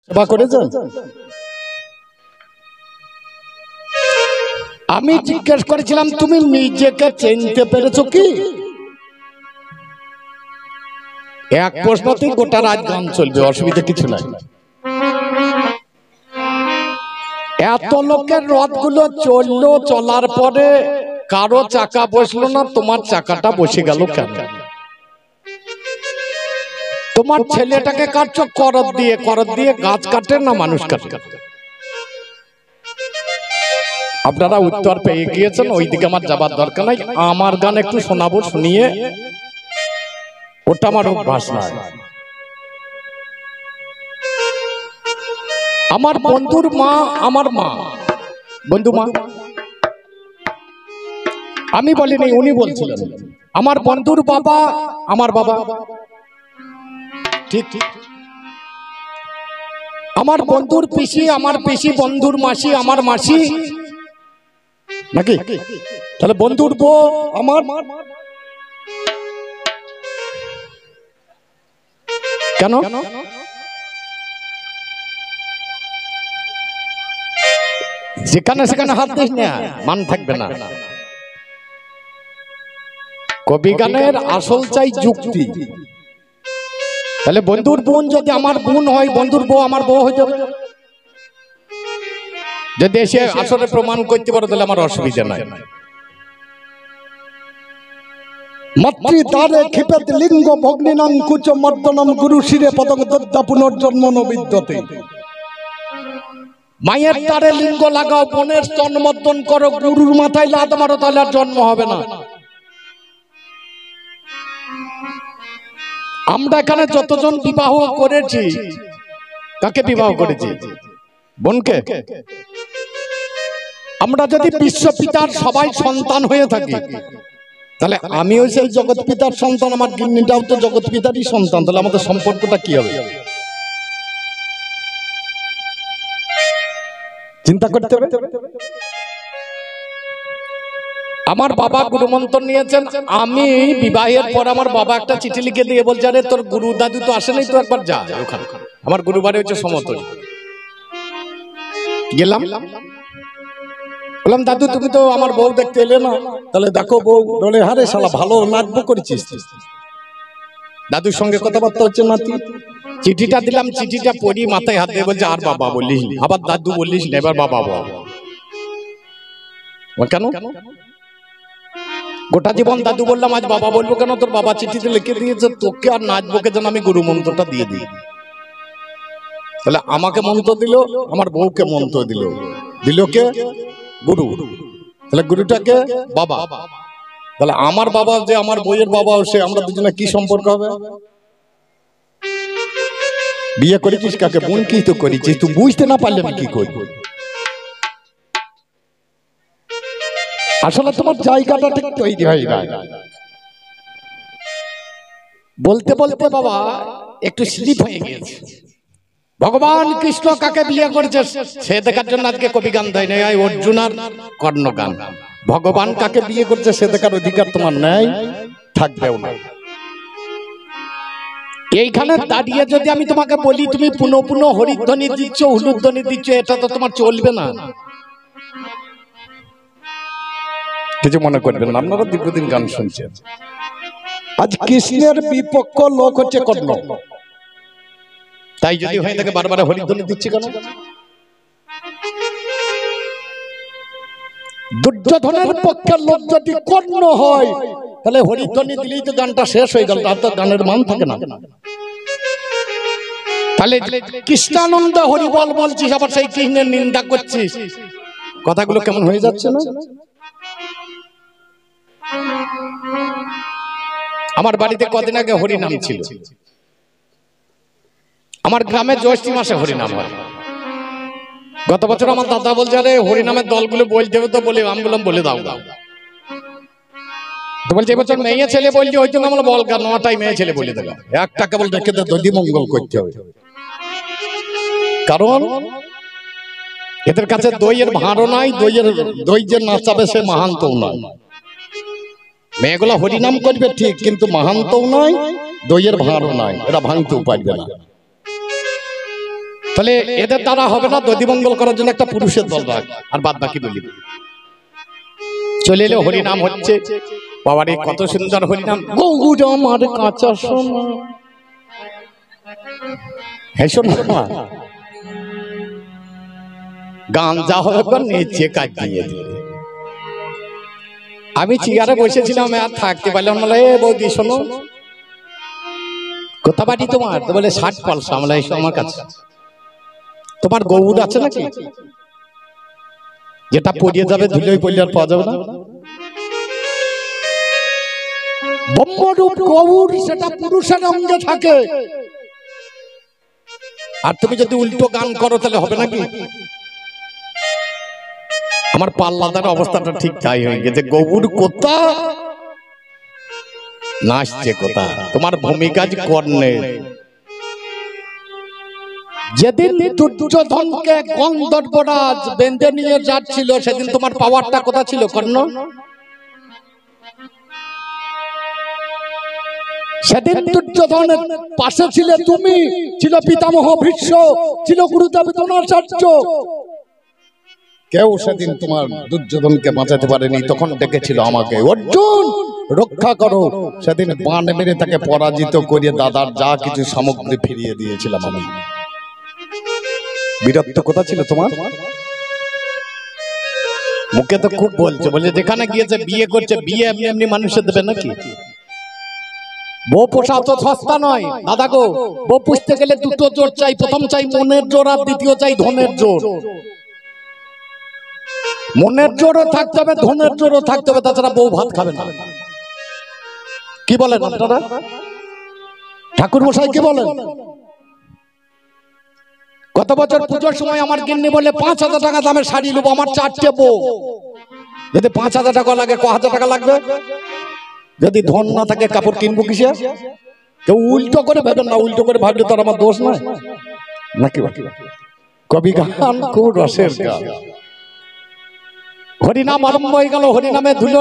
সেবা করেছেন? আমি জিজ্ঞেস করেছিলাম তুমি নিজেকে চিনতে পেরেছো কি? এক প্রশ্নতেই গোটা রাত গান চলবে, অসুবিধা কিছু নাই। এত লোকের রথগুলো চললো, চলার পরে কারো চাকা বসলো না, তোমার চাকাটা বসে গেল কেন? তোমার ছেলেটাকে কাটছো করত দিয়ে, করত দিয়ে গাছ কাটে না মানুষ কাটে? আপনারা উত্তর পেয়ে গিয়েছেন, ওইদিকে আমার যাবার দরকার নাই। আমার গান একটু শোনাবো, শুনিয়ে ওটা আমার অভ্যাস নয়। আমার বন্ধুর মা আমার মা, বন্ধু মা, আমি বলিনি, উনি বলছিলেন। আমার বন্ধুর বাবা আমার বাবা, ঠিক ঠিক। আমার বন্ধুর পিসি আমার পিসি, বন্ধুর মাসি আমার মাসি, নাকি? তাহলে বন্ধুর বউ আমার, কেন? যেখানে সেখানে হাত দিস না, মান থাকবে না। কবি গানের আসল চাই যুক্তি। তাহলে বন্ধুর বোন যদি আমার বোন হয়, বন্ধুর বউ আমার বউ হয়ে যাবে। যদি এসে আসলে প্রমাণ করতে পারো তাহলে আমার অসুবিধা নাই। মাতৃদ্বারে ক্ষিপেত লিঙ্গ ভগ্নিনাং কুচ মর্দনম গুরু শিরে পদং দদ্দা পুনর্জন্ম নবিদ্যতে। মায়ের দ্বারে লিঙ্গ লাগাও, বোনের স্তন মর্দন করো, গুরুর মাথায় লাত মারো, তাহলে আর জন্ম হবে না। আমরা এখানে যতজন বিবাহ করেছি, কাকে বিবাহ করেছি? বোনকে। আমরা যদি বিশ্বপিতার সবাই সন্তান হয়ে থাকি, তাহলে আমিও সেই জগৎ পিতার সন্তান, আমার গিন্নিটাও তো জগৎ পিতারই সন্তান, তাহলে আমাদের সম্পর্কটা কি হবে? চিন্তা করতে হবে। আমার বাবা গুরুমন্ত্র নিয়েছেন। আমি বিবাহের পর আমার বাবা একটা চিঠি লিখে দিয়ে বলছে, আরে তোর গুরু দাদু তো আসেনি, তো একবার যা ওখানে। আমার গুরু বাড়ি হচ্ছে সমতল। গেলাম, বললাম দাদু তুমি তো আমার বউ দেখতে এলে না, তাহলে দেখো বউ। বলে হারে শালা ভালো নাচবো করেছিস। দাদুর সঙ্গে কথাবার্তা হচ্ছে নাতি। চিঠিটা দিলাম, চিঠিটা পড়ি, মাথায় হাত দিয়ে বলছে আর বাবা বলিস, আবার দাদু বলিস না, এবার বাবা বল। কেন? গোটা জীবন দাদু বললাম, আজ বাবা বলবো কেন? তোর বাবা চিঠিতে লিখে দিয়েছে তোকে আর নাচবোকে যেন আমি গুরু মন্ত্রটা দিয়ে দিই। তাহলে আমাকে মন্ত্র দিল, আমার বউকে মন্ত্র দিল, দিল কে? গুরু। তাহলে গুরুটাকে বাবা। তাহলে আমার বাবা যে আমার বইয়ের বাবা, সে আমরা দুজনে কি সম্পর্ক হবে? বিয়ে করেছিস কাকে? বোন কি তো করেছিস, তুই বুঝতে না পারলে আমি কি করব? আসলে তোমার জায়গাটা ঠিক তৈরি হয় না। বলতে বলতে বাবা একটু স্লিপ হয়ে গিয়েছে। ভগবান কৃষ্ণ কাকে বিয়ে করেছে সে দেখার জন্য আজকে কবি গান দেয় নাই, অর্জুন আর কর্ণ গান। ভগবান কাকে বিয়ে করছে সে দেখার অধিকার তোমার নেই, থাকবেও না। এইখানে দাঁড়িয়ে যদি আমি তোমাকে বলি তুমি পুনঃ পুনঃ হরিধ্বনি দিচ্ছ, হুলুধ্বনি দিচ্ছ, এটা তো তোমার চলবে না। কিছু মনে করবেন না, আপনারা দীর্ঘদিন গান শুনছেন। আজ কৃষ্ণের বিপক্ষ লোক হচ্ছে কর্ণ, তাই যদি হয়ে থাকে বারবার হরিধ্বনি দিচ্ছে কেন? দুর্যোধনের পক্ষের লোক যদি কর্ণ হয়, তাহলে হরিধ্বনি দিলেই তো গানটা শেষ হয়ে গেল, তার তো গানের মান থাকে না। তাহলে কৃষ্ণানন্দ হরিবল বলছিস, আবার সেই কৃষ্ণের নিন্দা করছিস, কথাগুলো কেমন হয়ে যাচ্ছে না? আমার বাড়িতে কদিন আগে হরিনাম ছিল। আমার গ্রামে জ্যৈষ্ঠ মাসে হরিনাম হয়। গত বছর আমার দাদা বলছে আরে হরিনামের দলগুলো বলতে হবে তো, বলে আমি বললাম বলে দাও। তো বলছে এবছর মেয়ে ছেলে বলছে, ওই জন্য আমরা বল কেন, 9টাই মেয়ে ছেলে বলে দেবে, একটা কেবল দেখে দধি মঙ্গল করতে হবে। কারণ এদের কাছে দইয়ের ভাঁড়ও নাই, দই যে নাচাবে সে মাহান্তও নয়। মেয়েগুলা হরিনাম করবে ঠিক, কিন্তু মাহান্তও নয়, দইয়ের ভাঁড়ও নাই, এরা ভাঙতেও পারবে না। তাহলে এদের দ্বারা হবে না, দধিমঙ্গল করার জন্য একটা পুরুষের দল রাখ, আর বাদ বাকি বলি। চলে এলো, হরিনাম হচ্ছে, বাবারে কত সুন্দর হরিনাম। গৌর আমার কাঁচা সোনা, হ্যাঁ শোনা গান যা হবে নেচে কাজ দিয়ে দিল। আমি চেয়ারে বসেছিলাম, আর থাকতে পারলাম না। এ বৌদি শোনো, কোথা বাড়ি তোমার? তো বলে 60 পয়সা। আমরা এসো আমার কাছে। তোমার গৌর আছে নাকি? যেটা পড়িয়ে যাবে, ধুলোই পড়লে আর পাওয়া যাবে না। ব্রহ্মরূপ গৌর সেটা পুরুষের অঙ্গে থাকে। আর তুমি যদি উল্টো গান করো তাহলে হবে নাকি? আমার পাল্লাদার অবস্থাটা ঠিক তাই হয়ে গেছে। গৌর কোথা, নাচছে কোথা। তোমার ভূমিকাজ কর্ণে। যেদিন দুর্যোধনকে গন্ধর্বরাজ বেঁধে নিয়ে যাচ্ছিল, সেদিন তোমার পাওয়ারটা কোথা ছিল কর্ণ? সেদিন দুর্যোধনের পাশে ছিলে তুমি, ছিল পিতামহ ভীষ্ম, ছিল গুরুদেব দ্রোণাচার্য। কেউ সেদিন তোমার দুর্যোধনকে বাঁচাতে পারেনি। তখন ডেকেছিল আমাকে, অর্জুন রক্ষা করো। সেদিন বাণ মেরে তাকে পরাজিত করিয়ে দাদার যা কিছু সামগ্রী ফিরিয়ে দিয়েছিলাম আমি। বীরত্ব কোথা ছিল তোমার? মুখে তো খুব বলছে, বলে যেখানে গিয়েছে বিয়ে করছে, বিয়ে এমনি এমনি মানুষের দেবে নাকি? বউ পোষা তো সস্তা নয় দাদা গো। বউ পুষতে গেলে দুটো জোর চাই, প্রথম চাই মনের জোর, আর দ্বিতীয় চাই ধনের জোর। মনের জোরও থাকতে হবে, ধনের জোরও থাকতে হবে, তাছাড়া বউ ভাত খাবে না। কি বলেন আপনারা? ঠাকুর মশাই কি বলেন? গত বছর পুজোর সময় আমার গিন্নি বলে 5000 টাকা দামের শাড়ি নেবো, আমার 4টে বউ। যদি 5000 টাকা লাগে, 1000 টাকা লাগবে। যদি ধন না থাকে কাপড় কিনবো কিসে? কেউ উল্টো করে ভেবেন না, উল্টো করে ভাবলে তো আমার দোষ নয় নাকি? কবি গান খুব রসের গান। হরিনাম আরম্ভ হয়ে গেল, হরিনামে ধুলো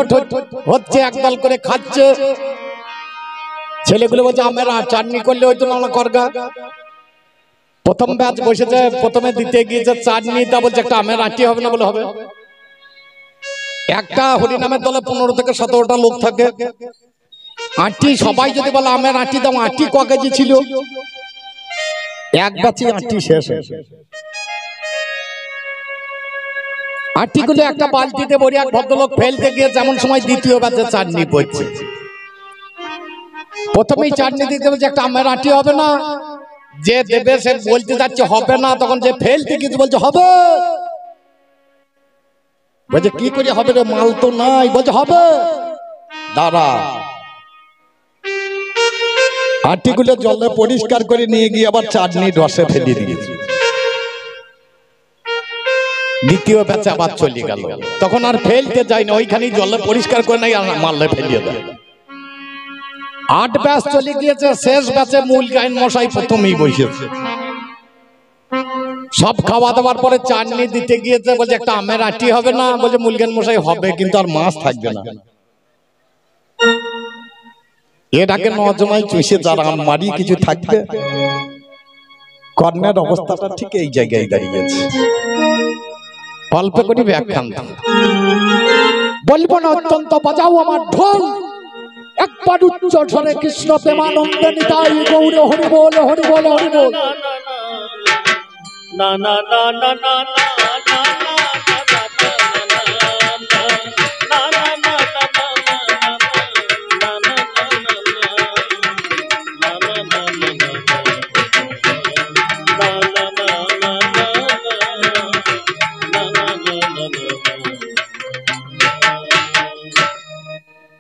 হচ্ছে, একদল করে খাচ্ছে। ছেলেগুলো বলছে আমরা চাটনি করলে হয়তো না করগা। প্রথম ব্যাচ বসেছে, প্রথমে দিতে গিয়েছে চাটনি, তা বলছে একটা আমের আটি হবে না? বলে হবে। একটা হরিনামের দলে 15 থেকে 17টা লোক থাকে। আটি সবাই যদি বলে আমের আটি দাম, আটি ক কেজি ছিল? এক ব্যাচে আটি শেষ। আটিগুলো একটা বালতিতে ভরে এক ভদ্রলোক ফেলতে গিয়ে যেমন সময় দ্বিতীয় ব্যাচে চাটনি পড়ছে। প্রথমেই চাটনি দিতে বলছে একটা আমের আটি হবে না? যে দেবে সে বলতে যাচ্ছে হবে না, তখন যে ফেলতে গিয়ে বলছে হবে। বলছে কি করে হবে রে, মাল তো নাই। বলছে হবে, দাঁড়া। আটিগুলো জলে পরিষ্কার করে নিয়ে গিয়ে আবার চাটনি রসে ফেলে দিয়েছে। দ্বিতীয় ব্যাচে আবার চলে গেল, তখন আর ফেলতে যায় না, ওইখানেই জলে পরিষ্কার করে নাই, আর মারলে ফেলিয়ে দেয়। 8 ব্যাচ চলে গিয়েছে, শেষ ব্যাচে মূল গাইন মশাই প্রথমেই বসেছে। সব খাওয়া দাওয়ার পরে চাটনি দিতে গিয়েছে, বলছে একটা আমের আটি হবে না? বলছে মূল গাইন মশাই হবে, কিন্তু আর মাছ থাকবে না। এর আগে নজমাই চুষে যারা মারি কিছু থাকবে। কর্ণের অবস্থাটা ঠিক এই জায়গায় দাঁড়িয়েছে। অল্প করে ব্যাখ্যান বলবো না, অত্যন্ত বাজাও আমার ঢোল। একবার উচ্চ স্বরে কৃষ্ণ প্রেমানন্দে নিতাই গৌর হরি বল, হরি বল, হরি বল। না না না না না না।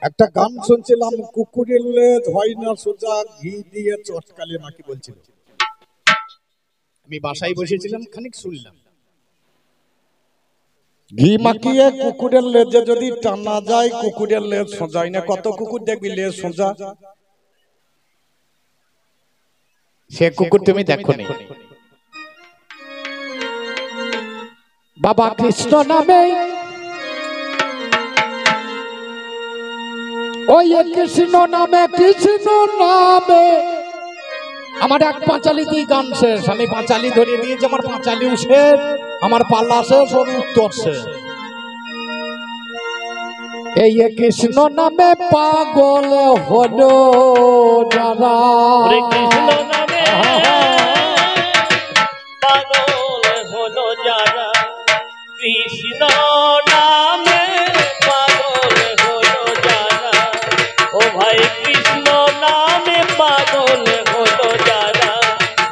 একটা গান শুনছিলাম, কুকুরের লেজ হয় না সোজা, ঘি দিয়ে চটকালে নাকি বলছিল। আমি বাসায় বসেছিলাম, খানিক শুনলাম। ঘি মাখিয়ে কুকুরের লেজে যদি টানা যায়, কুকুরের লেজ সোজা হয় না। কত কুকুর দেখবি লেজ সোজা, সে কুকুর তুমি দেখো নি। বাবা কৃষ্ণ নামে, ওই কৃষ্ণ নামে, কৃষ্ণ নামে আমার এক পাঁচালিতেই গান শেষ, আমি পাঁচালি ধরিয়ে দিয়েছি, আমার পাঁচালিও শেষ, আমার পাল্লা শেষ, ওর উত্তর শেষ। এই কৃষ্ণ নামে পাগল হলো যারা, কৃষ্ণ নামে পাগল হলো যারা, কৃষ্ণ নামে পাগল হলো যারা, ও ভাই কৃষ্ণ নামে পাগল হলো যারা,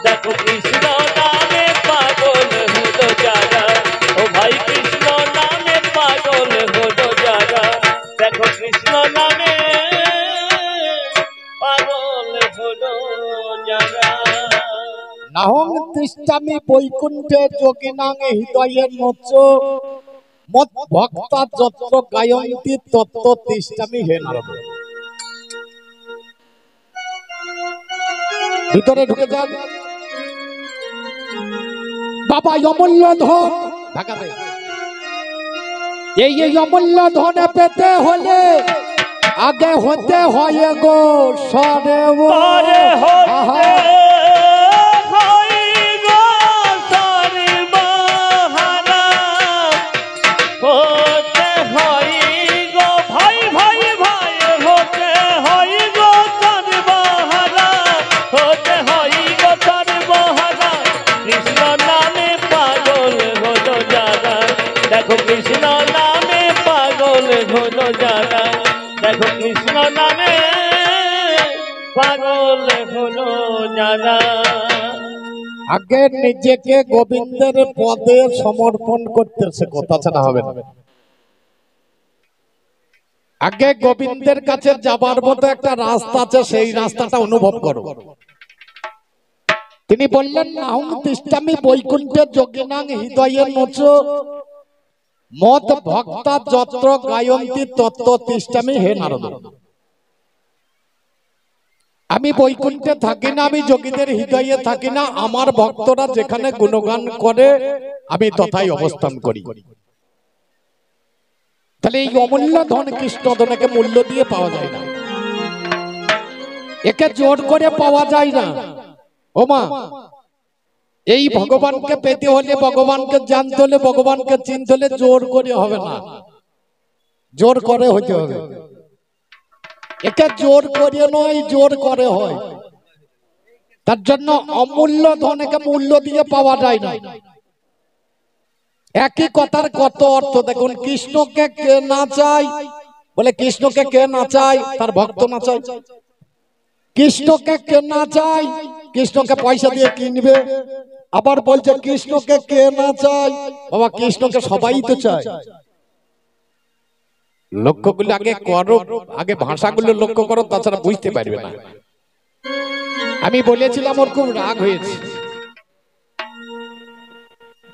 দেখো কৃষ্ণ নামে পাগল হলো যারা, ও ভাই কৃষ্ণ নামে পাগল হলো যারা, দেখো কৃষ্ণ নামে পাগল হলো যারা। নাহং তিষ্ঠামি বৈকুণ্ঠে যোগিনাং হৃদয়ের নচ, মত ভক্তা যত্র গায়ন্তি তত্ত্ব তিষ্ঠামি হে নারদ। ভিতরে ঢুকে যান। বাবা অমূল্য ধন ঢাকাতে, এই অমূল্য ধন পেতে হলে আগে হতে হয় গো সরে ও আহা। দেখো কৃষ্ণ নামে পাগল হলো যারা, দেখো কৃষ্ণ নামে পাগল হলো যারা। আগে নিজেকে গোবিন্দের পদে সমর্পণ করতেছে, কথা ছাড়া হবে না। আগে গোবিন্দের কাছে যাবার মতো একটা রাস্তা আছে, সেই রাস্তাটা অনুভব করো। তিনি বললেন নাহং তিষ্ঠামি বৈকুণ্ঠে যোগিনাং হৃদয়ের নচ, মত ভক্তা যত্র গায়ন্তি তত্ত্ব তিষ্ঠামি হে নারদ। আমি বৈকুণ্ঠে থাকি না, আমি যোগীদের হৃদয়ে থাকি না, আমার ভক্তরা যেখানে গুণগান করে আমি তথায় অবস্থান করি। তাহলে এই অমূল্য ধন কৃষ্ণ ধনকে মূল্য দিয়ে পাওয়া যায় না, একে জোর করে পাওয়া যায় না। ওমা, এই ভগবানকে পেতে হলে, ভগবানকে জানতে হলে, ভগবানকে চিনতে হলে জোর করে হবে না, জোর করে হতে হবে। একে জোর করে নয়, জোর করে হয়। তার জন্য অমূল্য ধনকে মূল্য দিয়ে পাওয়া যায় না। একই কথার কত অর্থ দেখুন। কৃষ্ণকে কে না চায়, বলে কৃষ্ণকে কে না চায়, তার ভক্ত না চায়। কৃষ্ণকে কে না চায়, কৃষ্ণকে পয়সা দিয়ে কিনবে। আবার বলছে কৃষ্ণকে কে না চায়, বাবা কৃষ্ণকে সবাই তো চায়। লক্ষ্যগুলো আগে করো, আগে ভাষাগুলো লক্ষ্য করো, তাছাড়া বুঝতে পারবে না। আমি বলেছিলাম ওর খুব রাগ হয়েছে।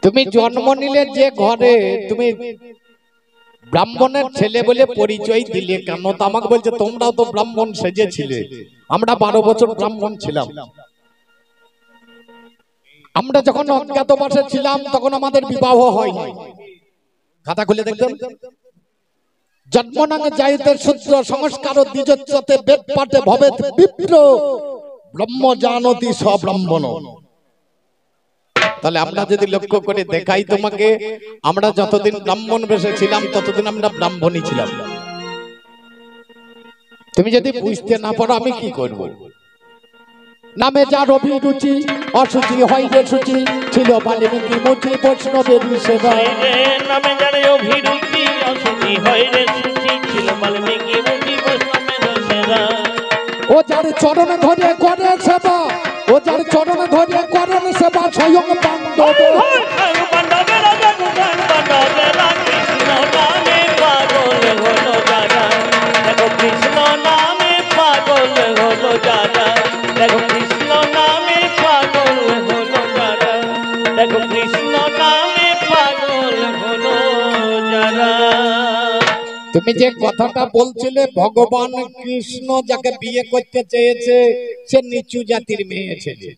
তুমি জন্ম নিলে যে ঘরে, তুমি ব্রাহ্মণের ছেলে বলে পরিচয় দিলে কেন? তো আমাকে বলছে তোমরাও তো ব্রাহ্মণ সেজেছিলে, আমরা 12 বছর ব্রাহ্মণ ছিলাম। আমরা যখন অজ্ঞাতবাসে ছিলাম তখন আমাদের বিবাহ হয়নি। খাতা খুলে দেখবেন, জন্মনাং জায়তে শূদ্র সংস্কার দ্বিজোচ্যতে বেদ পাঠে ভবেত বিপ্র ব্রহ্ম জানতি সব্রাহ্মণ। তাহলে আমরা যদি লক্ষ্য করে দেখাই তোমাকে, আমরা যতদিন ব্রাহ্মণ বেশে ছিলাম ততদিন আমরা ব্রাহ্মণই ছিলাম। তুমি যদি বুঝতে না পারো আমি কি করব? নামে যার অভিরুচি অসুচি হয় রে সুচি, ছিল বাল্মীকি মুচি বৈষ্ণবের সেবা। নামে যার অভিরুচি অসুচি হয় রে সুচি, ছিল বাল্মীকি মুচি বৈষ্ণবের সেবা। ও যার চরণ ধরে করে সেবা, ও যার চরণ ধরে করেন সেবা, স্বয়ং পাণ্ডব। কৃষ্ণ নামে পাগল হলো যারা, দেখো কৃষ্ণ নামে পাগল হলো যারা, দেখো কৃষ্ণ নামে পাগল হলো যারা, দেখো কৃষ্ণ নামে পাগল হলো যারা। তুমি যে কথাটা বলছিলে ভগবান কৃষ্ণ যাকে বিয়ে করতে চেয়েছে সে নিচু জাতির মেয়ে ছেলে,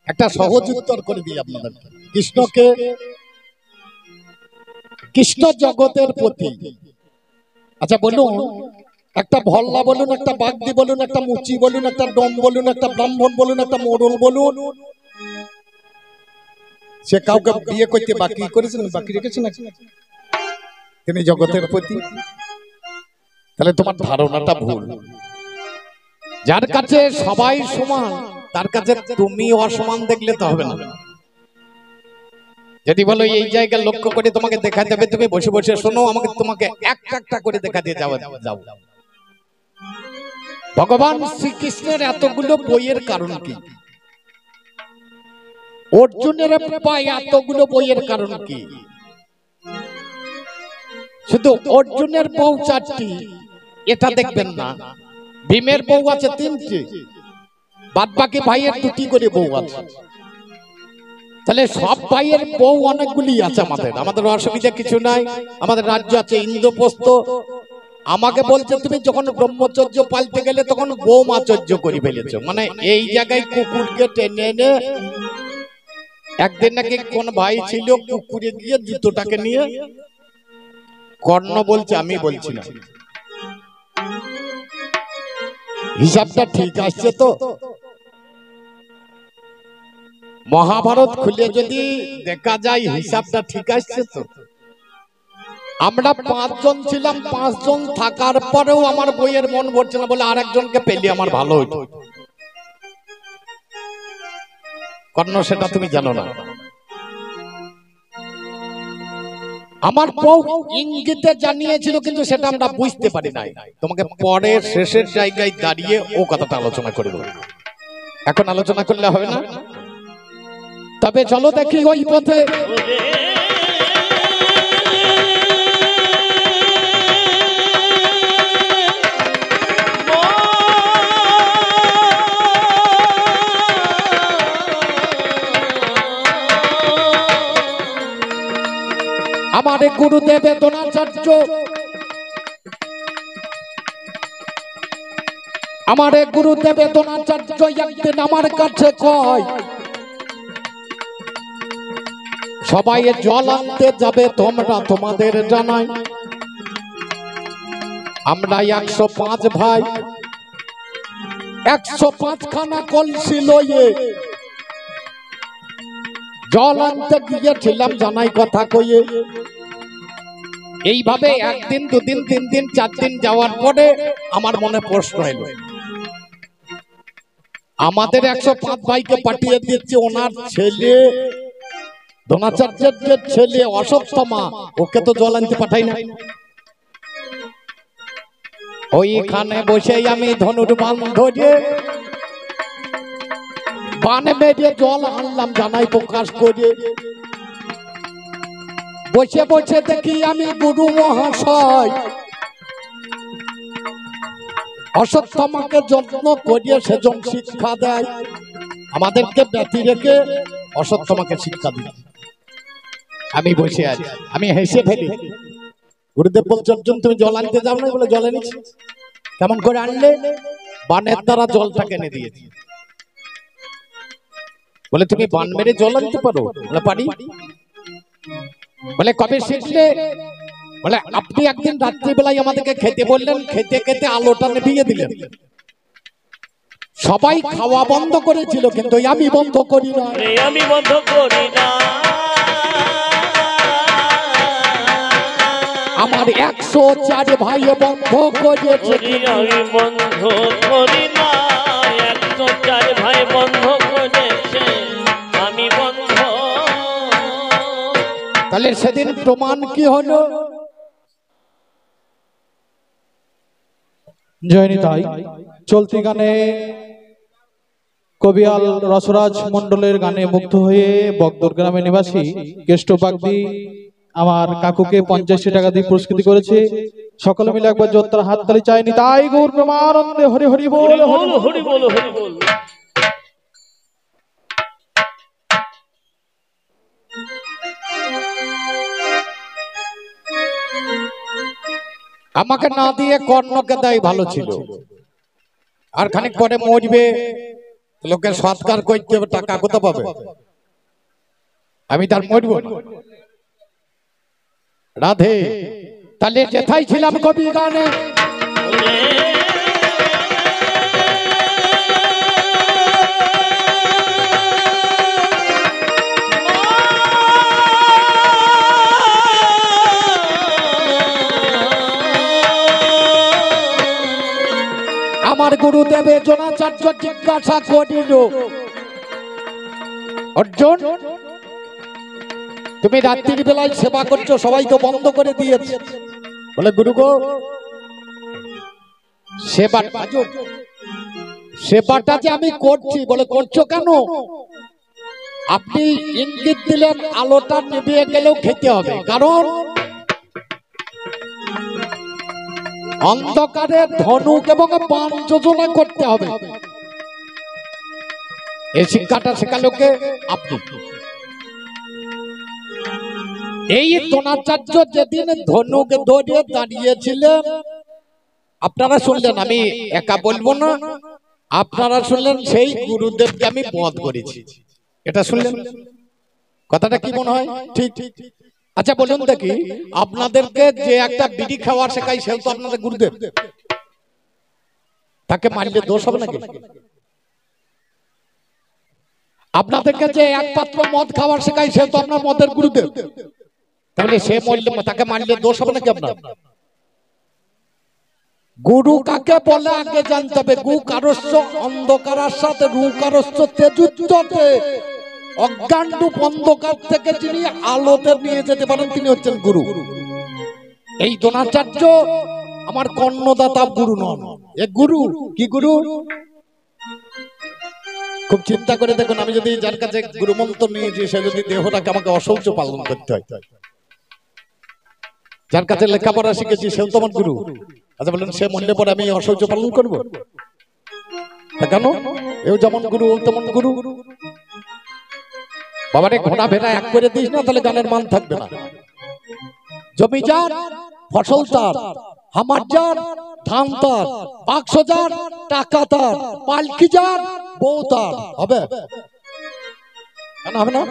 একটা সহজ উত্তর করে দিই আপনাদের। কৃষ্ণকে, কৃষ্ণ জগতের প্রতি। আচ্ছা বলুন, একটা ভল্লা বলুন, একটা বাগদি বলুন, একটা মুচি বলুন, একটা ডম বলুন, একটা ব্রাহ্মণ বলুন, একটা মোড়ল বলুন, সে কাউকে বিয়ে করতে বাকি করেছেন, বাকি রেখেছেন নাকি তিনি জগতের প্রতি? তাহলে তোমার ধারণাটা ভুল। যার কাছে সবাই সমান তার কাছে তুমি অসমান দেখলে তো হবে না। যদি বলো এই জায়গায় লক্ষ্য করে তোমাকে দেখা যাবে, তুমি বসে বসে শোনো, আমাকে তোমাকে একটা একটা করে দেখা দিয়ে যাও। ভগবান শ্রীকৃষ্ণের এতগুলো বইয়ের কারণ কি? অর্জুনের পায় এতগুলো বইয়ের কারণ কি? শুধু অর্জুনের বউ 4টি, এটা দেখবেন না। ভীমের বউ আছে 3টি, বাদ বাকি ভাইয়ের 2টি করে বউ আছে। তাহলে সব ভাইয়ের বউ অনেকগুলি আছে। আমাদের অসুবিধা কিছু নাই। আমাদের রাজ্য আছে ইন্দ্রপ্রস্থ। আমাকে বলছে তুমি যখন ব্রহ্মচর্য পালতে গেলে তখন গোমাচর্য করে ফেলেছো। মানে এই জায়গায় কুকুরকে টেনে এনে, একদিন নাকি কোন ভাই ছিল কুকুরে গিয়ে জুতোটাকে নিয়ে, কর্ণ বলছে আমি বলছি না, হিসাবটা ঠিক আসছে তো? মহাভারত খুলে যদি দেখা যায় হিসাবটা ঠিক আসছে তো? আমরা 5 জন ছিলাম, 5 জন থাকার পরেও আমার বইয়ের মন ভরছে না বলে আরেকজনকে পেলে আমার ভালো হইতো। কর্ণ সেটা তুমি জানো না। আমার বউ ইঙ্গিতে জানিয়েছিল কিন্তু সেটা আমরা বুঝতে পারি নাই। তোমাকে পরে শেষের জায়গায় দাঁড়িয়ে ও কথাটা আলোচনা করে দেবো, এখন আলোচনা করলে হবে না। তবে চলো দেখি ওই পথে আমার গুরুদেব দ্রোণাচার্য, আমার গুরুদেব দ্রোণাচার্য একদিন আমার কাছে কয় সবাই জল আনতে যাবে তোমরা, তোমাদের জানাই আমরা 105 ভাই, 105 খানা কলসি লইয়ে জল আনতে গিয়েছিলাম জানাই কথা কইয়ে। এইভাবে 1 দিন 2 দিন 3 দিন 4 দিন যাওয়ার পরে আমার মনে প্রশ্ন এলো, আমাদের 105 ভাইকে পাঠিয়ে দিচ্ছে ওনার ছেলে দ্রোণাচার্যের যে ছেলে অশ্বত্থামা, ওকে তো জল আনতে পাঠাই না। ওইখানে বসে আমি ধনুর বাণ ধরে বান মেরে জল আনলাম জানাই প্রকাশ করে। বসে বসে দেখি আমি গুরু মহাশয় অশ্বত্থামাকে যত্ন করিয়ে সেজন শিক্ষা দেয়, আমাদেরকে ব্যতি রেখে অশ্বত্থামাকে শিক্ষা দিই। আমি বসে আছি, আমি হেসে ফেলি। গুরুদেব বলছে অর্জুন তুমি জল আনতে যাও না? বলে জল এনেছি। কেমন করে আনলে? বানের দ্বারা জলটাকে এনে দিয়েছি। বলে তুমি বান মেরে জল আনতে পারো? বলে পারি। বলে কবে শিখলে? বলে আপনি একদিন রাত্রিবেলায় আমাদেরকে খেতে বললেন, খেতে খেতে আলোটা নিভিয়ে দিলেন। সবাই খাওয়া বন্ধ করেছিল কিন্তু আমি বন্ধ করি না, আমি বন্ধ করি না। আমার 104 ভাই বন্ধ করেছে, আমি বন্ধ করি না। 104 ভাই বন্ধ করেছে, আমি বন্ধ। তাহলে সেদিন প্রমাণ কি হলো? জয়নী তাই চলতি গানে কবিয়াল রসরাজ মন্ডলের গানে মুগ্ধ হয়ে বগদর গ্রামে নিবাসী কেষ্ট বাগদি আমার কাকুকে 85 টাকা দিয়ে পুরস্কৃত করেছে। সকলে মিলে একবার জোরদার হাততালি চাইনি তাই গৌর প্রেমানন্দে হরি হরি বল, হরি বল, হরি বল। আমাকে না দিয়ে কর্ণকে দেয় ভালো ছিল। আর খানিক পরে মরবে, লোকের সৎকার করতে হবে, টাকা কোথা পাবে? আমি তার মরব না। রাধে। তাহলে যেথায় ছিলাম কবি গানে আমার গুরুদেবে জোনাচার্য জিজ্ঞাসা করিল, অর্জুন তুমি রাত্রির বেলায় সেবা করছো, সবাই তো বন্ধ করে দিয়েছে। বলে গুরু গো, সেবাটা যে আমি করছি। বলে করছো কেন? আপনি ইঙ্গিত দিলেন আলোটা নিভিয়ে গেলেও খেতে হবে, কারণ অন্ধকারে ধনুক এবং বাণ যোজনা করতে হবে। এই শিক্ষাটা শেখালো কে? আপনি। এই দ্রোণাচার্য যেদিন ধনুক ধরে দাঁড়িয়েছিলেন, আপনারা শুনলেন, আমি একা বলবো না, আপনারা শুনলেন সেই গুরুদেবকে আমি বধ করেছি। এটা শুনলেন? কথাটা কি মনে হয় ঠিক? আচ্ছা বলুন দেখি, আপনাদেরকে যে একটা বিড়ি খাওয়া শেখাই সে তো আপনাদের গুরুদেব, তাকে মারলে দোষ হবে নাকি? আপনাদেরকে যে এক পাত্র মদ খাওয়ার শেখাই সে তো আপনার মদের গুরুদেব, তাহলে সে মরলে তাকে মারলে দোষ হবে নাকি আপনার? গুরু কাকে বলে আগে জানতে হবে। গু কারস্য অন্ধকারের সাথে, রু কারস্য তেজুচ্যতে, অজ্ঞান রূপ অন্ধকার থেকে যিনি আলোতে নিয়ে যেতে পারেন তিনি হচ্ছেন গুরু। এই দ্রোণাচার্য আমার কর্ণদাতা গুরু নন, এ গুরু। কি গুরু? খুব চিন্তা করে দেখুন, আমি যদি যার কাছে গুরুমন্ত্র নিয়েছি সে যদি দেহটাকে আমাকে অশৌচ পালন করতে হয়, যার কাছে লেখাপড়া শিখেছি সেও তো আমার গুরু। আচ্ছা বলুন, সে মরলে পরে আমি অশৌচ পালন করবো কেন? এও যেমন গুরু ও তেমন গুরু। বাবারে ঘোড়া ভেড়া এক করে দিস না, তাহলে গানের মান থাকবে না। জমি যার, ফসল তার, হামার যার, ধান তার, বাক্স যার, টাকা তার, পালকি যার, বউ তার। হবে কেন হবে না?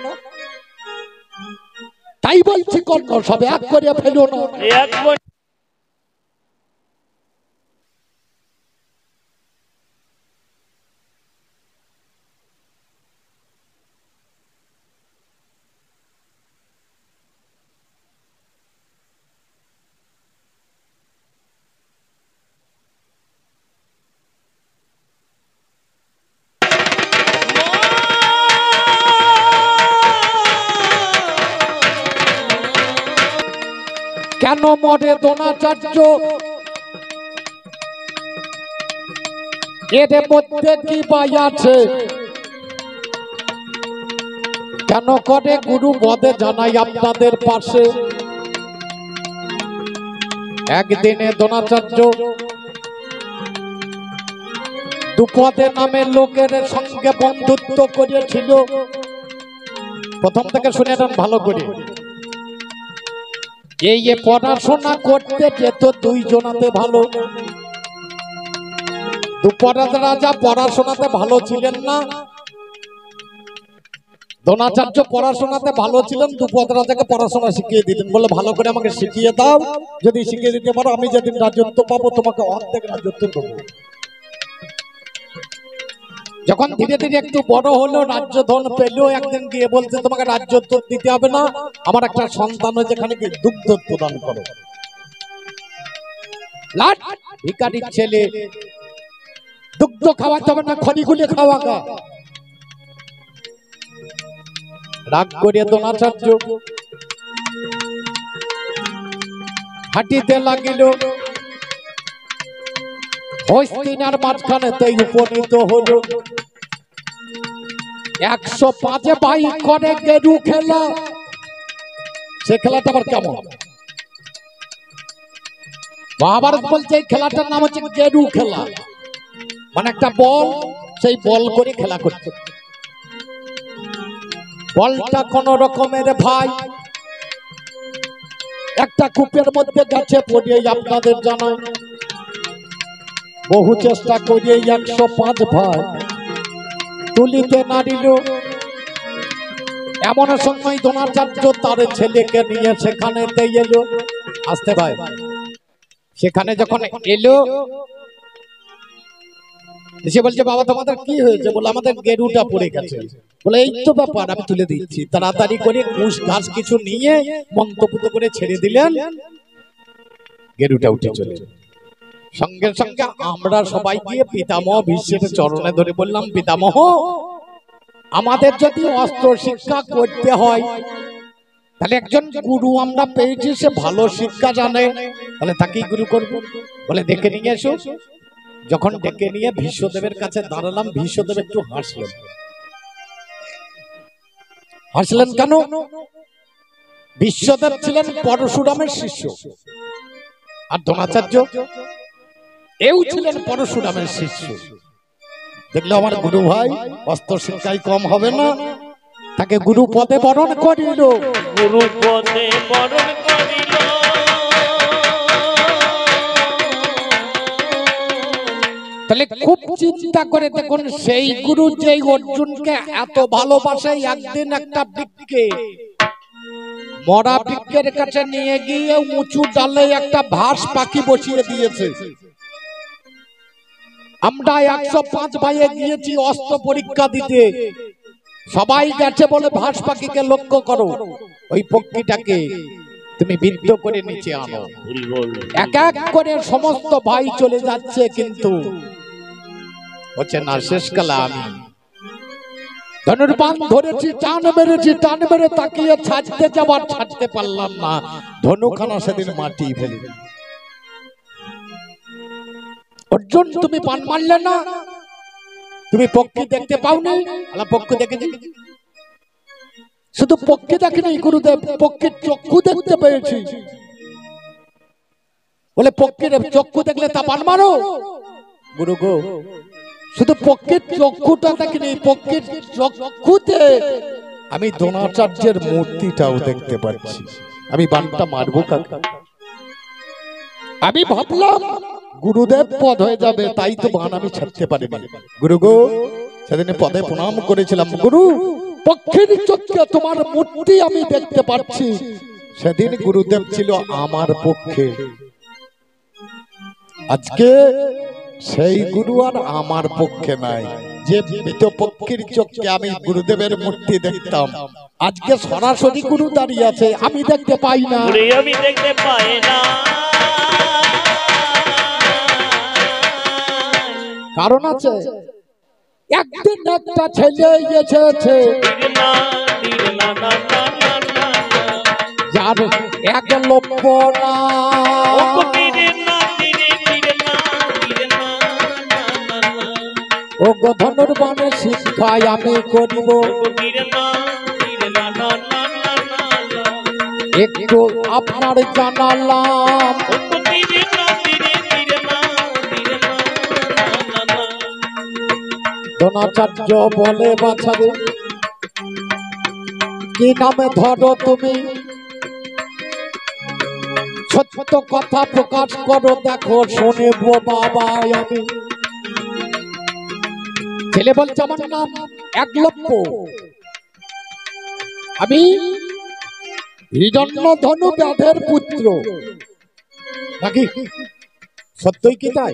তাই বলছি কর্ণ সব এক করে ফেলো না। কেন মরে দ্রোণাচার্য? এর মধ্যে কি বাই আছে? কেন করে গুরু বধে জানাই আপনাদের পাশে। একদিনে দ্রোণাচার্য দ্রুপদে নামের লোকের সঙ্গে বন্ধুত্ব করেছিল। প্রথম থেকে শুনে নেন ভালো করে। এই পড়াশোনা করতে যেত দুইজনাতে ভালো। দ্রুপদ রাজা পড়াশোনাতে ভালো ছিলেন না, দ্রোণাচার্য পড়াশোনাতে ভালো ছিলেন। দ্রুপদ রাজাকে পড়াশোনা শিখিয়ে দিতেন, বলে ভালো করে আমাকে শিখিয়ে দাও, যদি শিখিয়ে দিতে পারো আমি যেদিন রাজত্ব পাবো তোমাকে অর্ধেক রাজত্ব দেবো। যখন ধীরে ধীরে একটু বড় হলো, রাজ্য ধন পেলো, একদিন গিয়ে বলছে তোমাকে রাজ্য দিতে হবে না, আমার একটা সন্তান হয়েছে, এখানে কি দুগ্ধ প্রদান করো। লাট ভিখারির ছেলে, দুগ্ধ খাওয়াতে হবে না, খড়িগুলি খাওয়াকা। রাগ করে দ্রোণাচার্য হাঁটিতে লাগিল। হস্তিনার মাঝখানে তাই উপনীত হলো। 105 বাইক করে গেরু খেলা। সে খেলাটা আবার কেমন? মহাভারত বলছে এই খেলাটার নাম হচ্ছে গেরু খেলা, মানে একটা বল, সেই বল করে খেলা করছে। বলটা কোন রকমের ভাই একটা কূপের মধ্যে গেছে পড়ে, আপনাদের জানাই বহু চেষ্টা করিয়ে 105 ভাই তুলিতে নারিল। এমন সময় দ্রোণাচার্য তার ছেলেকে নিয়ে সেখানে এলো। আসতে ভাই, সেখানে যখন এলো এসে বলছে বাবা তোমাদের কি হয়েছে? বলে আমাদের গেরুটা পড়ে গেছে। বলে এই তো ব্যাপার, আমি তুলে দিচ্ছি। তাড়াতাড়ি করে ঘুষ ঘাস কিছু নিয়ে মন্ত্রপুত করে ছেড়ে দিলেন, গেরুটা উঠে চলে। সঙ্গে সঙ্গে আমরা সবাই গিয়ে পিতামহ ভীষ্মের চরণে ধরে বললাম, পিতামহ আমাদের যদি অস্ত্র শিক্ষা করতে হয়, তাহলে একজন গুরু আমরা পেয়েছি, সে ভালো শিক্ষা জানে, তাহলে তাকেই গুরু করবো। বলে ডেকে নিয়ে এসো। যখন ডেকে নিয়ে ভীষ্মদেবের কাছে দাঁড়ালাম, ভীষ্মদেব একটু হাসলেন। হাসলেন কেন? ভীষ্মদেব ছিলেন পরশুরামের শিষ্য, আর দ্রোণাচার্য এও ছিলেন পরশুরামের শিষ্য। দেখলো আমার গুরু ভাই অস্ত্র শিক্ষায় কম হবে না, তাকে গুরু পদে বরণ করিল। গুরু পদে বরণ করিল। তাহলে খুব চিন্তা করে দেখুন, সেই গুরু যেই অর্জুনকে এত ভালোবাসে, একদিন একটা বৃক্ষে, মরা বৃক্ষের কাছে নিয়ে গিয়ে উঁচু ডালে একটা ভাস পাখি বসিয়ে দিয়েছে। আমরা 105 ভাইয়ে গিয়েছি অস্ত্র পরীক্ষা দিতে, সবাই গেছে বলে ভাস পাখিকে লক্ষ্য করো, ওই পক্ষীটাকে তুমি বিদ্ধ করে নিচে আনো। এক এক করে সমস্ত ভাই চলে যাচ্ছে, কিন্তু হচ্ছে না। শেষকালে আমি ধনুর্বাণ ধরেছি, টান মেরেছি, টান মেরে তাকিয়ে ছাড়তে যাবার ছাড়তে পারলাম না, ধনুখানা সেদিন মাটি ফেলে। অর্জুন তুমি বান মারলে না, তুমি পক্ষী দেখতে পাওনি? পক্ষী দেখেছি, শুধু পক্ষী দেখেনি গুরুদেব, পক্ষীর চক্ষু দেখতে পেয়েছি। বলে পক্ষীর চক্ষু দেখলে তা বান মারো? গুরু গো, শুধু পক্ষীর চক্ষুটা দেখিনি, পক্ষীর চক্ষুতে আমি দ্রোণাচার্যের মূর্তিটাও দেখতে পাচ্ছি। আমি বানটা মারবো কাকে? আমি ভাবলাম গুরুদেব পদ হয়ে যাবে, তাই তো বান আমি ছাড়তে পারিনি। গুরু গো, সেদিন পদে প্রণাম করেছিলাম, গুরু পক্ষীর চক্ষে তোমার মূর্তি আমি দেখতে পাচ্ছি। সেদিন গুরুদেব ছিল আমার পক্ষে, আজকে সেই গুরু আর আমার পক্ষে নাই। যে মৃত পক্ষীর চোখে আমি গুরুদেবের মূর্তি দেখতাম, আজকে সরাসরি গুরু দাঁড়িয়ে আছে, আমি দেখতে পাই না। আমি দেখতে পাই না। কারণ আছে, একদিন একটা ছেলে এসেছে যার এক লক্ষ না, ও ধনুর্বাণে শিক্ষায় আমি করিব, একটু আপনার জানালাম। দ্রোণাচার্য বলে বাছারে কি নামে ধরো তুমি, সত্য কথা প্রকাশ করো, দেখো শুনেব বাবা আমি। ছেলে বলছে আমার নাম একলব্য, আমি হিরণ্যধনু ব্যাধের পুত্র। নাকি সত্যই কি তাই?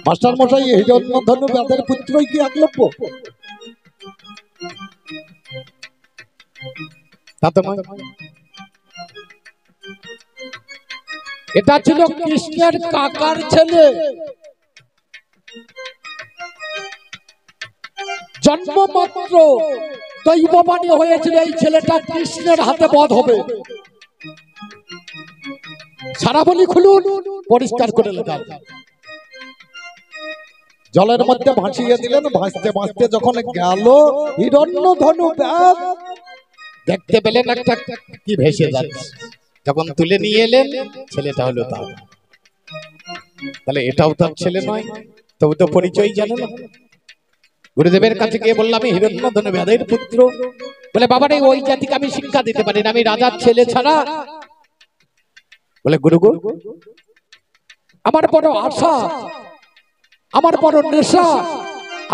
মাস্টার মশাই, হিরণ্যধনু ব্যাধের পুত্রই কি একলব্য? এটা ছিল কৃষ্ণের কাকার ছেলে, জন্মমাত্র দৈববাণী হয়েছিল এই ছেলেটা কৃষ্ণের হাতে বধ হবে। সারা বলি খুলুন, পরিষ্কার করে লেখা, জলের মধ্যে ভাসিয়ে দিলেন। ভাসতে ভাসতে যখন গেল হিরণ্যধনু ব্যাধ, দেখতে পেলেন একটা কি ভেসে যাচ্ছে, যখন তুলে নিয়ে এলেন ছেলেটা হলো তার। তাহলে এটাও তার ছেলে নয়, তবু তো পরিচয় জানে না। গুরুদেবের কাছে গিয়ে বললাম আমি হিরণ্যধনু ব্যাধের পুত্র। বলে বাবারে ওই জাতিকে আমি শিক্ষা দিতে পারি না, আমি রাজার ছেলে ছাড়া। বলে গুরু গো, আমার বড় আশা, আমার বড় নেশা,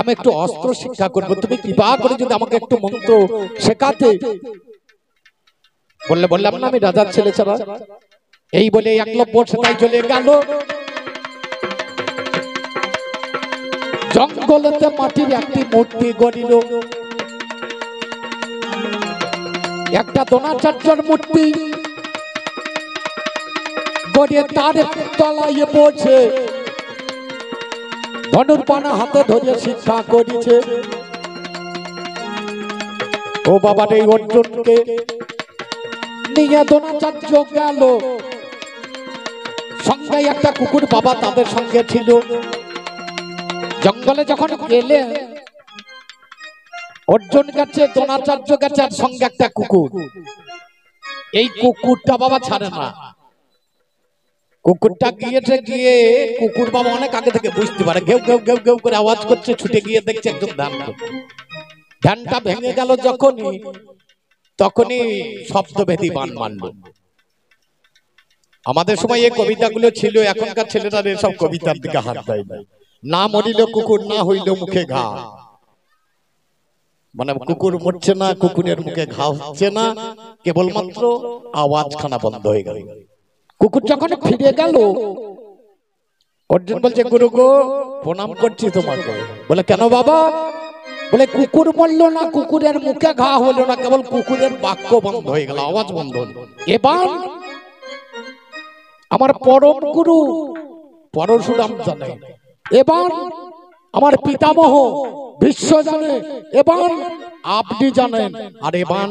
আমি একটু অস্ত্র শিক্ষা করবো, তুমি কৃপা করে যদি আমাকে একটু মন্ত্র শেখাতে। বললাম না আমি রাজার ছেলে ছাড়া। এই বলে একলব্য সেটাই চলে গেল জঙ্গলেতে, মাটির একটি মূর্তি গড়িল, একটা দ্রোণাচার্যর মূর্তি গড়িয়ে তার তলায় পড়ছে, ধনুর্বাণ হাতে ধরে শিক্ষা করেছে। ও বাবার এই অর্জুনকে নিয়ে দ্রোণাচার্য গেল, সঙ্গে একটা কুকুর বাবা তাদের সঙ্গে ছিল। জঙ্গলে যখন গেলে অর্জুন গেছে, দ্রোণাচার্য গেছে, আর সঙ্গে একটা কুকুর। এই কুকুরটা বাবা ছাড়ে না। কুকুরটা গিয়েছে, গিয়ে কুকুর বাবা অনেক আগে থেকে বুঝতে পারে, ঘেউ ঘেউ ঘেউ ঘেউ করে আওয়াজ করছে, ছুটে গিয়ে দেখছে একদম ধ্যান। ধ্যানটা ভেঙে গেল যখনই, তখনই শব্দভেদী বান মারল। আমাদের সময় এই কবিতাগুলো ছিল, এখনকার ছেলেরা এসব কবিতার দিকে হাত দেয় না। না মরিল কুকুর, না হইল মুখে ঘা, মানে কুকুর মরছে না, কুকুরের মুখে ঘা হচ্ছে না, কেবলমাত্র আওয়াজখানা বন্ধ হয়ে গেল। কুকুর যখন ফিরে গেল, অর্জুন বলছে গুরু গো প্রণাম করছি তোমাকে। বলে কেন বাবা? বলে কুকুর মরল না, কুকুরের মুখে ঘা হলো না, কেবল কুকুরের বাক্য বন্ধ হয়ে গেল, আওয়াজ বন্ধ হলো। এবার আমার পরম গুরু পরশুরাম জানে, এবার আমার পিতামহ বিশ্ব জানে, এবার আপনি জানেন, আর এবার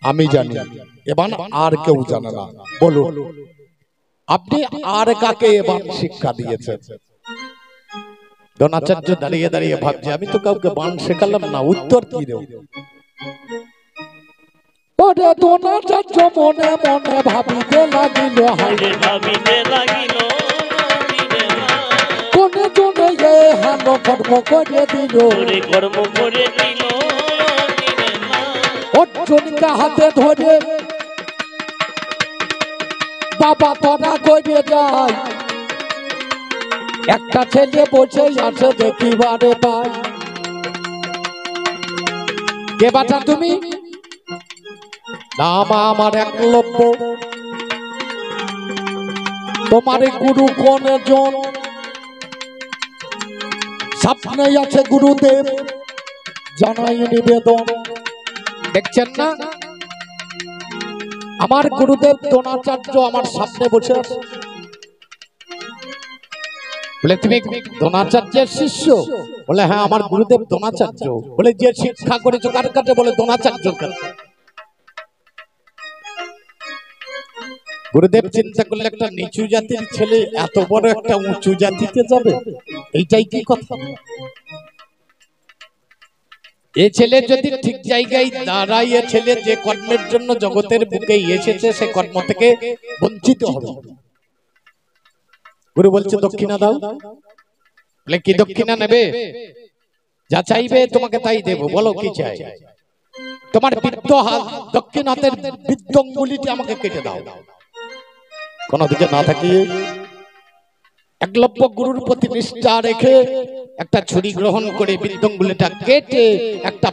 আমি জানি, এবার আর কেউ জানে না। বলুন আপনি আর কাকে এবার শিক্ষা দিয়েছেন? দ্রোণাচার্য দাঁড়িয়ে দাঁড়িয়ে ভাবছে, আমি তো কাউকে বাণ শেখালাম না, উত্তর কি দেব? দ্রোণাচার্য মনে মনে ভাবিতে লাগিল, হাইরে ভাবিতে লাগিল, কোনে জনে এ হান কর্ম করে দিল, কর্ম করে দিল। অর্জুনকে হাতে ধরে বাবা তোরা করে যায়, একটা ছেলে বসে আছে দেখিবারে পাই। কে বাটা তুমি? নাম আমার একলব্য। তোমার গুরু কোন জন? স্বপ্নে আছে গুরুদেব, জানাই নিবেদন। দেখছেন না আমার গুরুদেব দ্রোণাচার্য আমার সামনে বসে আছে। বলে তুমি দ্রোণাচার্যের শিষ্য? বলে হ্যাঁ আমার গুরুদেব দ্রোণাচার্য। বলে যে শিক্ষা করেছো কার কাছে? বলে দ্রোণাচার্যের কাছে। গুরুদেব চিন্তা করলে একটা নিচু জাতির ছেলে এত বড় একটা উঁচু জাতিতে যাবে, এইটাই কি কথা? এ ছেলে যদি ঠিক জায়গায় দাঁড়ায়, এ ছেলে যে কর্মের জন্য জগতের বুকে এসেছে সে কর্ম থেকে বঞ্চিত হবে। গুরু বলছে দক্ষিণা দাও। বলে কি দক্ষিণা নেবে? যা চাইবে তোমাকে তাই দেব, বলো কি চাই? তোমার বৃদ্ধ হাত, দক্ষিণ হাতের বৃদ্ধ অঙ্গুলিটি আমাকে কেটে দাও। কোন দিকে না থাকিয়ে একলব্য গুরুর প্রতি নিষ্ঠা রেখে একটা ছুরি গ্রহণ করে বৃদ্ধ অঙ্গুলিটা কেটে একটা